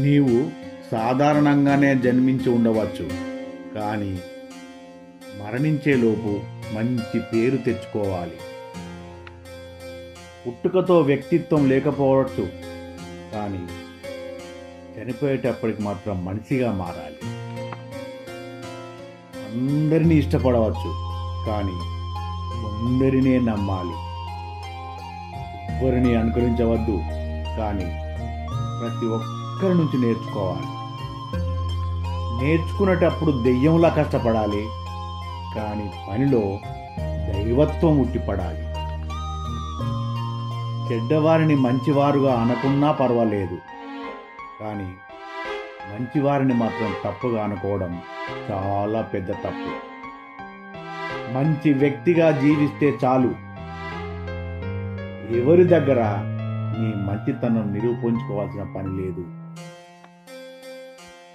నీవు సాధారణంగానే జన్మించి ఉండవచ్చు, కానీ మరణించేలోపు మంచి పేరు తెచ్చుకోవాలి. పుట్టుకతో వ్యక్తిత్వం లేకపోవచ్చు, కానీ చనిపోయేటప్పటికి మాత్రం మనిషిగా మారాలి. అందరినీ ఇష్టపడవచ్చు, కానీ కొందరినే నమ్మాలి. ఎవరిని అనుకరించవద్దు, కానీ ప్రతి ఒక్కరి నుంచి నేర్చుకోవాలి. నేర్చుకునేటప్పుడు దెయ్యంలా కష్టపడాలి, కానీ పనిలో దైవత్వం ఉట్టిపడాలి. చెడ్డవారిని మంచివారుగా అనకున్నా పర్వాలేదు, కానీ మంచివారిని మాత్రం తప్పుగా అనుకోవడం చాలా పెద్ద తప్పు. మంచి వ్యక్తిగా జీవిస్తే చాలు. ఎవరి దగ్గర నీ మంచితనం నిరూపించుకోవాల్సిన పని లేదు.